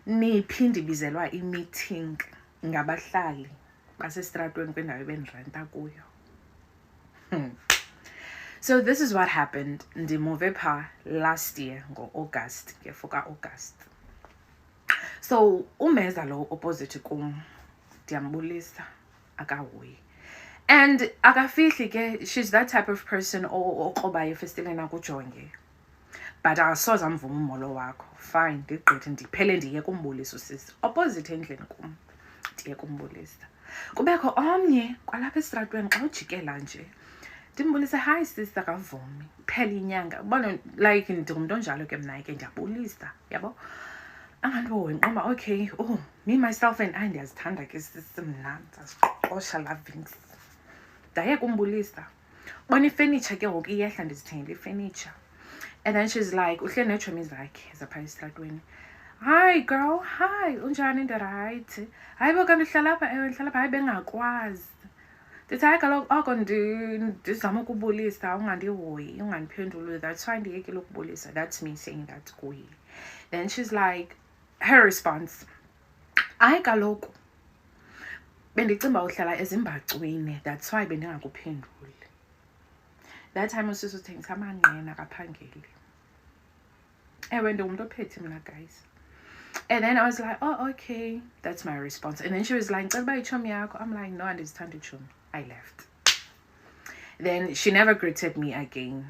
niphinde ibizelwa i-meeting ngabahlali basestratweni kwendawo ebenirenta kuyo. So this is what happened. Ndimove pha last year ngo-August, ngefoka August. So umeza lo opposite kum ndiyambulisa akahoyi. And akafihli ke, she's that type of person okrobayo efestileni akujonge. But asoze amvuma umolo wakho. Fine, ndigqithe ndiphele ndiye kumbulisa usisi. Opposite endlini kum ndiye kumbulisa. Kubekho omnye kwalapha estratweni xa ujikela nje. Ndimbulisa, hi sister, akavumi. Phela inyanga. Ubona like ndingumntu onjalo ke mna ke ndiyabulisa, yabo? Angandiwo nqoma, okay, oh, me myself and I ndiyazithanda ke sisimnandi, asiqosha lovings. Ndaye kumbulisa. Bona ifurniture ke ngoku iyehla ndizithengile ifurniture. And then she's like, uhle neetshomi zakhe zapha estratweni. Hi girl, hi, unjani ndirayithi? Hayi bo kanti uhlala apha? Ewe ndihlala apha. Hayi bengakwazi. Ndithi hayi kaloku oko ndizama ukubulisa ungandihoyi, ungandiphenduli. That's why ndiyekile ukubulisa. That's me saying that kuye. Then she's like, her response, hayi kaloku bendicinga uhlala ezimbacwini, that's why bendingakuphenduli. That time usisi uthengisa amanqina akaphangeli. Ewe ndingumntu ophethe mna, guys. And then I was like, oh, okay, that's my response. And then she was like, ngicela uba itshomi yakho. I'm like, no, andizithanda itshomi. I left. Then she never greeted me again.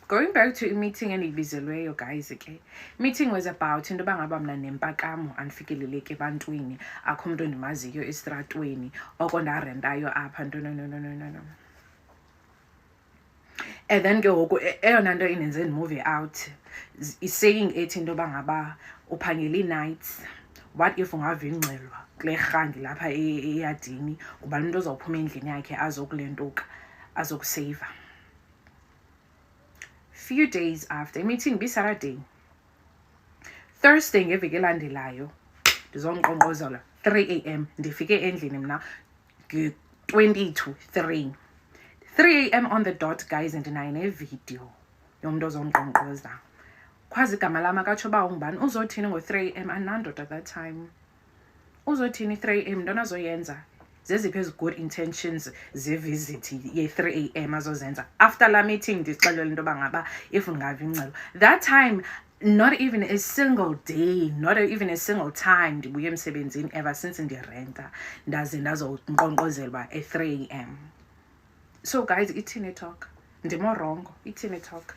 Going back to a meeting endibizelweyo, guys, okay. Meeting was about into yoba ngaba mna nempakamo andifikeleleki ebantwini, akho mntu endimaziyo estratweni, oko ndarentayo apha, no. And then ke ngoku eyona nto inenze ndimove out is saying ethi into yoba ngaba uphangela ii-nights. What if ungava ingxelwa kule rhangi lapha eyadini, kuba lo mntu ozawuphuma endlini yakhe azokulentuka, azokuseyiva. Few days after, meeting bi-Saturday. Thursday ngeveki elandelayo, ndizonqonqozela 3 a.m. ndifike endlini mna nge-20 to 3. 3 a.m. on the dot, guys, ndinayo nevideo yomntu ozonqonqoza. Khwazi igama lam akatsho uba ungubani. Uzothini ngo-3 a.m. andinandoda at that time. Uzothini 3 a.m. Ntona azoyenza? Zeziphi ezi good intentions zevisit ye-3 a.m. azozenza? After la meeting ndixelele into yoba ngaba if ungava ingxelo. That time, not even a single day, not even a single time ndibuye emsebenzini ever since ndirenta ndaze ndazonqonqozelwa at 3 a.m. So guys, ithini talk? Ndimo wrong, ithini talk?